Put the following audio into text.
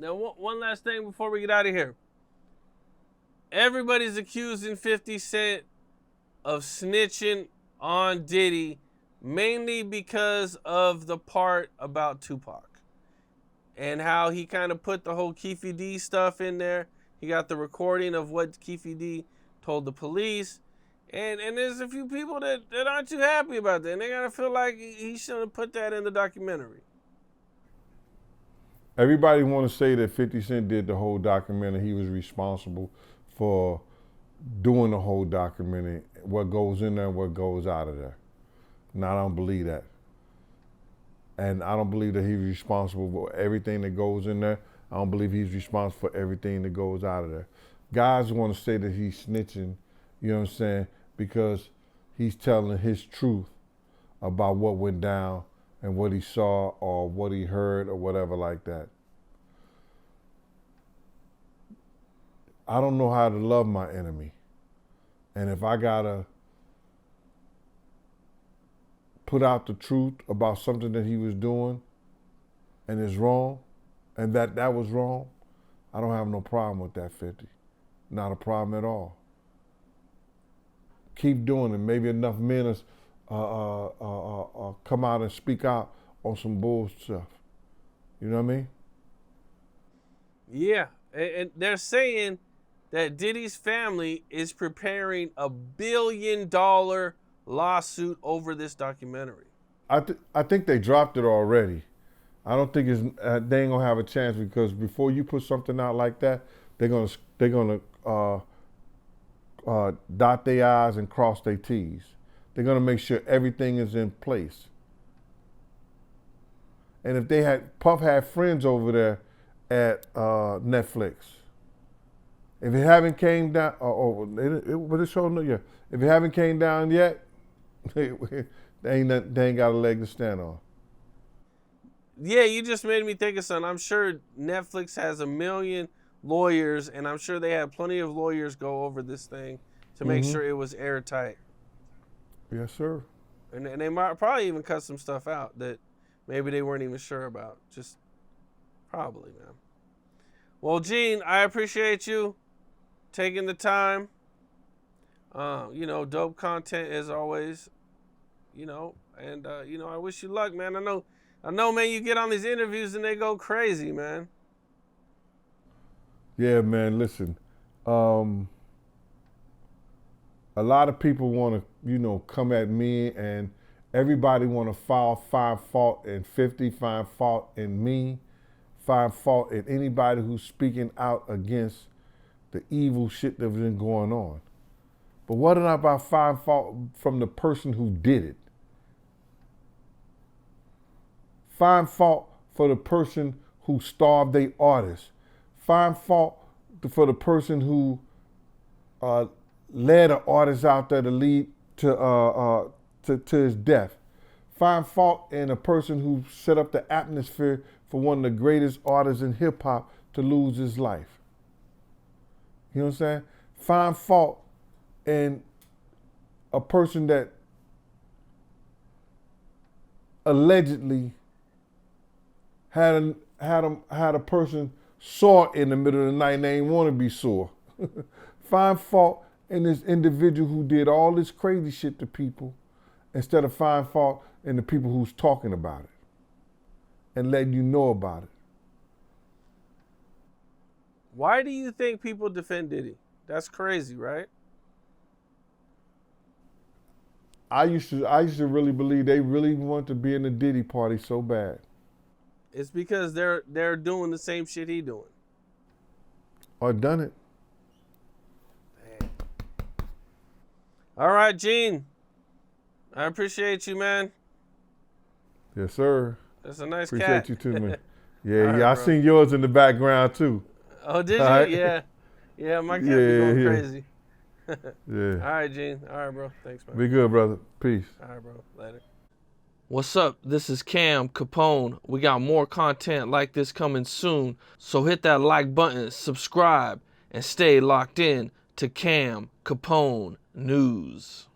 Now, one last thing before we get out of here. Everybody's accusing 50 Cent of snitching on Diddy, mainly because of the part about Tupac and how he kind of put the whole Keefe D stuff in there. He got the recording of what Keefe D told the police. And there's a few people that aren't too happy about that. And they gotta feel like he shouldn't have put that in the documentary. Everybody want to say that 50 Cent did the whole documentary. He was responsible for doing the whole documentary, what goes in there and what goes out of there. Now, I don't believe that. And I don't believe that he's responsible for everything that goes in there. I don't believe he's responsible for everything that goes out of there. Guys want to say that he's snitching, you know what I'm saying, because he's telling his truth about what went down and what he saw or what he heard or whatever like that. I don't know how to love my enemy. And if I gotta put out the truth about something that he was doing and is wrong, and that was wrong, I don't have no problem with that, 50. Not a problem at all. Keep doing it. Maybe enough men come out and speak out on some bull stuff. You know what I mean? Yeah, and they're saying that Diddy's family is preparing $1 billion lawsuit over this documentary. I think they dropped it already. I don't think they ain't gonna have a chance, because before you put something out like that, they're gonna dot their I's and cross their T's. They're gonna make sure everything is in place. And if Puff had friends over there at Netflix, if it haven't came down, but it showed no, yeah. If it haven't came down yet, they ain't got a leg to stand on. Yeah, you just made me think of something. I'm sure Netflix has 1 million lawyers, and I'm sure they had plenty of lawyers go over this thing to make sure it was airtight. Yes, sir. And they might probably even cut some stuff out that maybe they weren't even sure about. Just probably, man. Well, Gene, I appreciate you taking the time. Dope content as always. And I wish you luck, man. I know, man, you get on these interviews and they go crazy, man. Yeah, man, listen. A lot of people want to, come at me, and everybody want to find fault in 50, find fault in me, find fault in anybody who's speaking out against the evil shit that's been going on. But what about find fault from the person who did it? Find fault for the person who starved their artists. Find fault for the person who led an artist out there to lead to his death. Find fault in a person who set up the atmosphere for one of the greatest artists in hip hop to lose his life. You know what I'm saying? Find fault in a person that allegedly had a person sore in the middle of the night and they didn't want to be sore. Find fault in this individual who did all this crazy shit to people, instead of find fault in the people who's talking about it and letting you know about it. Why do you think people defend Diddy? That's crazy, right? I used to really believe they really want to be in the Diddy party so bad. It's because they're doing the same shit he doing. Or done it. Man. All right, Gene. I appreciate you, man. Yes, sir. That's a nice Appreciate cat. you too, man. Yeah, right, I bro. seen yours in the background too. Oh, did you? All right. Yeah. Yeah, my cat be going crazy. Yeah. All right, Gene. All right, bro. Thanks, man. Be good, brother. Peace. All right, bro. Later. What's up? This is Cam Capone. We got more content like this coming soon, so hit that like button, subscribe, and stay locked in to Cam Capone News.